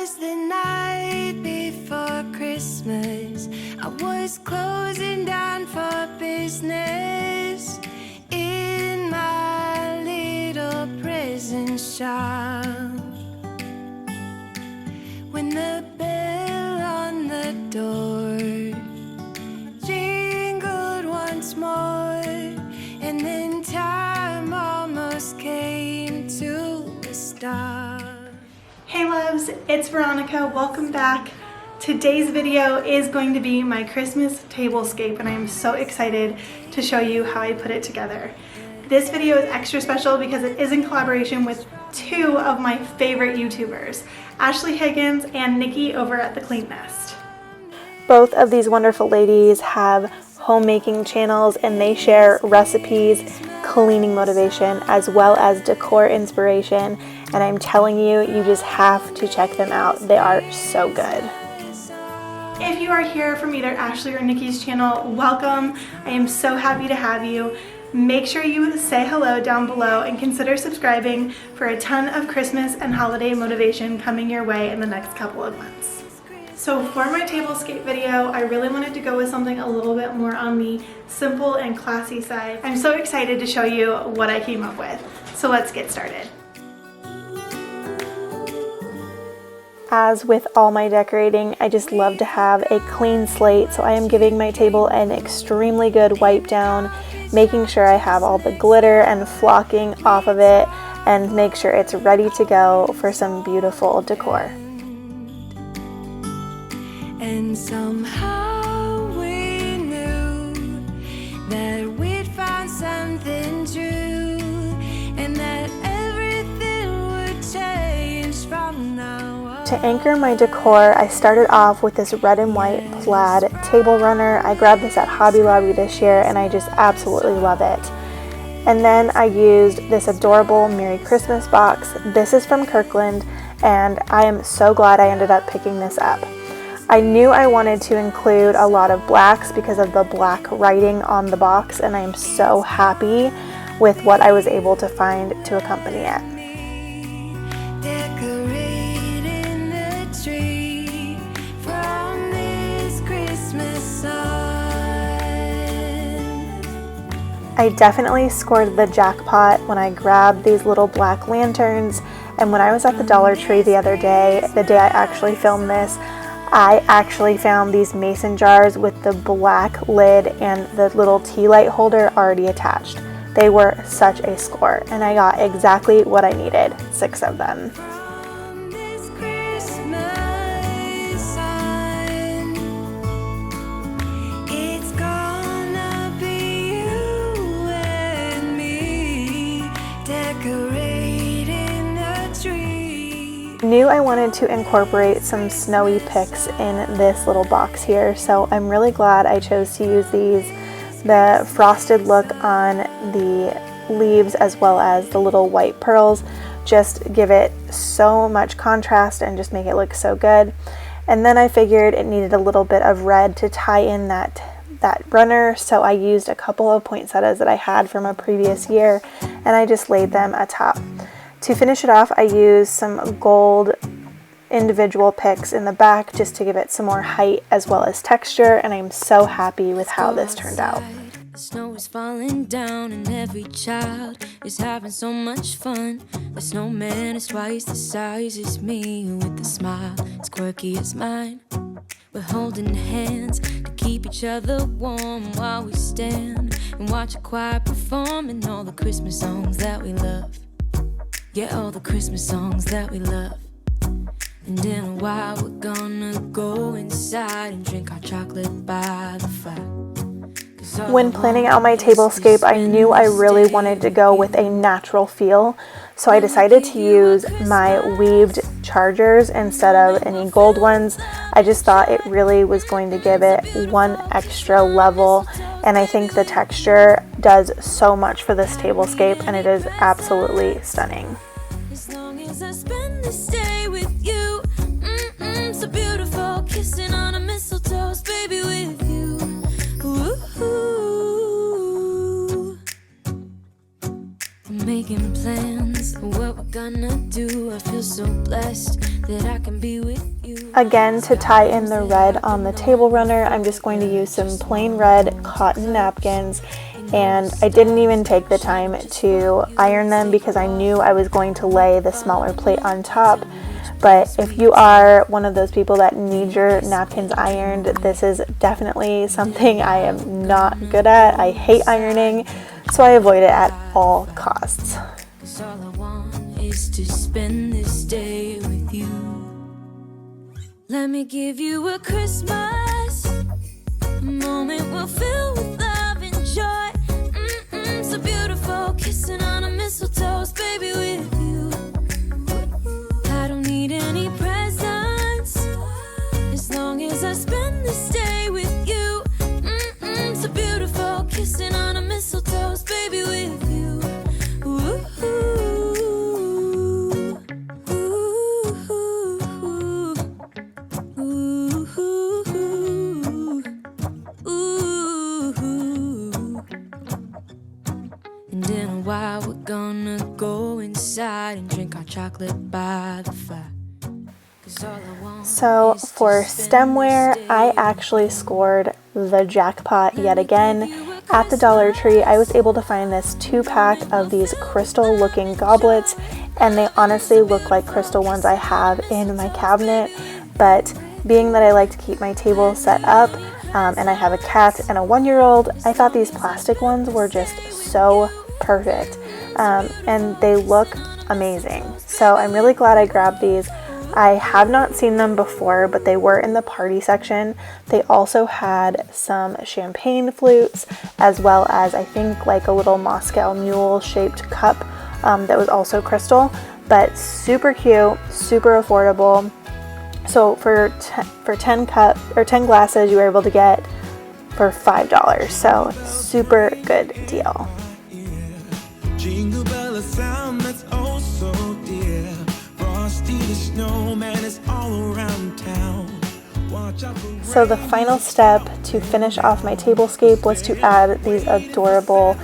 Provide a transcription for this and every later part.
was the night before Christmas. I was closing down for business in my little present shop, when the bell on the door jingled once more, and then time almost came to a stop. Hey loves, it's Veronica. Welcome back. Today's video is going to be my Christmas tablescape, and I am so excited to show you how I put it together. This video is extra special because it is in collaboration with two of my favorite YouTubers, Ashlea Higgins and Nikki over at The Clean Nest. Both of these wonderful ladies have homemaking channels, and they share recipes, cleaning motivation, as well as decor inspiration, and I'm telling you, you just have to check them out. They are so good. If you are here from either Ashlea or Nikki's channel, welcome. I am so happy to have you. Make sure you say hello down below and consider subscribing for a ton of Christmas and holiday motivation coming your way in the next couple of months. So for my tablescape video, I really wanted to go with something a little bit more on the simple and classy side. I'm so excited to show you what I came up with. So let's get started. As with all my decorating, I just love to have a clean slate, so I am giving my table an extremely good wipe down, making sure I have all the glitter and flocking off of it, and make sure it's ready to go for some beautiful decor. And somehow we knew that we'd find something true, and that everything would change from now on. To anchor my decor, I started off with this red and white plaid table runner. I grabbed this at Hobby Lobby this year, and I just absolutely love it. And then I used this adorable Merry Christmas box. This is from Kirkland, and I am so glad I ended up picking this up. I knew I wanted to include a lot of blacks because of the black writing on the box, and I am so happy with what I was able to find to accompany it. Decorating the tree from this Christmas sun. I definitely scored the jackpot when I grabbed these little black lanterns, and when I was at the Dollar Tree the other day, the day I actually filmed this, I actually found these mason jars with the black lid and the little tea light holder already attached. They were such a score, and I got exactly what I needed, 6 of them. This Christmas sun, it's gonna be you and me, decorating the tree. Knew I wanted to incorporate some snowy pics in this little box here, so I'm really glad I chose to use these. The frosted look on the leaves as well as the little white pearls just give it so much contrast and just make it look so good. And then I figured it needed a little bit of red to tie in that runner, so I used a couple of poinsettias that I had from a previous year, and I just laid them atop. To finish it off, I used some gold individual picks in the back just to give it some more height as well as texture, and I'm so happy with how this turned out. The snow is falling down and every child is having so much fun. The snowman is twice the size as me, with a smile as quirky as mine. We're holding hands to keep each other warm while we stand and watch a choir performing all the Christmas songs that we love. Yeah, all the Christmas songs that we love. And in a while we're gonna go inside and drink our chocolate by the fire. When planning out my tablescape, I knew I really wanted to go with a natural feel, so I decided to use my weaved chargers instead of any gold ones. I just thought it really was going to give it one extra level, and I think the texture does so much for this tablescape, and it is absolutely stunning. As long as I spend this day with you, so beautiful, kissing on a mistletoe, baby, with you. Ooh. I'm making plans of what we're gonna do. I feel so blessed that I can be with you. Again, to tie in the red on the table runner, I'm just going to use some plain red cotton napkins, and I didn't even take the time to iron them because I knew I was going to lay the smaller plate on top. But if you are one of those people that need your napkins ironed, this is definitely something I am not good at. I hate ironing, so I avoid it at all costs. 'Cause all I want is to spend this day with you. Let me give you a Christmas, a moment we'll fill with love and joy. So beautiful, kissing on a mistletoe, baby, with you. I don't need any presents, as long as I spend this day with you. So beautiful, kissing on a mistletoe, baby, with you. Ooh, ooh, ooh, ooh. And in a while we're gonna go inside and drink our chocolate by the fire. 'Cause all I want So is to for spend stemware, this I day actually scored the jackpot yet again. At the Dollar Tree, I was able to find this 2-pack of these crystal looking goblets, and they honestly look like crystal ones I have in my cabinet. But being that I like to keep my table set up, and I have a cat and a 1-year-old, I thought these plastic ones were just so perfect, and they look amazing. So I'm really glad I grabbed these. I have not seen them before, but they were in the party section. They also had some champagne flutes, as well as I think like a little Moscow Mule shaped cup that was also crystal, but super cute, super affordable. So for 10 glasses, you were able to get for $5. So super good deal. Jingle bell, a sound that's oh so dear. Frosty the snowman is all around town. Watch out for So the final step to finish off my tablescape was to add these adorable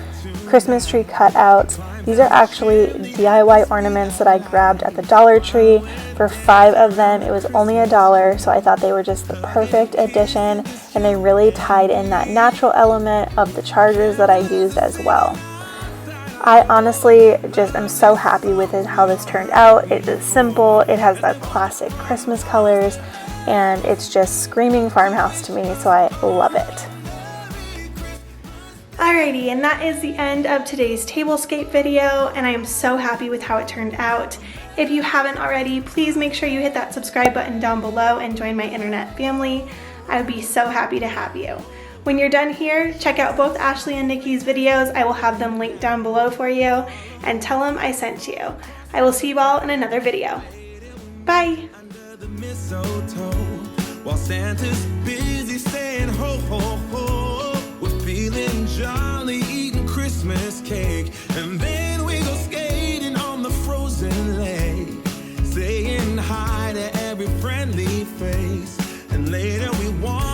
Christmas tree cutouts. These are actually DIY ornaments that I grabbed at the Dollar Tree. For 5 of them, it was only $1, so I thought they were just the perfect addition, and they really tied in that natural element of the chargers that I used as well. I honestly just am so happy with it, how this turned out. It is simple, it has the classic Christmas colors, and it's just screaming farmhouse to me, so I love it. Alrighty, and that is the end of today's tablescape video, and I am so happy with how it turned out. If you haven't already, please make sure you hit that subscribe button down below and join my internet family. I would be so happy to have you. When you're done here, check out both Ashlea and Nikki's videos. I will have them linked down below for you, and tell them I sent you. I will see you all in another video. Bye! under the mistletoe, while Santa's busy saying ho ho ho. We're feeling jolly, eating Christmas cake, and then we go skating on the frozen lake, saying hi to every friendly face, and later we want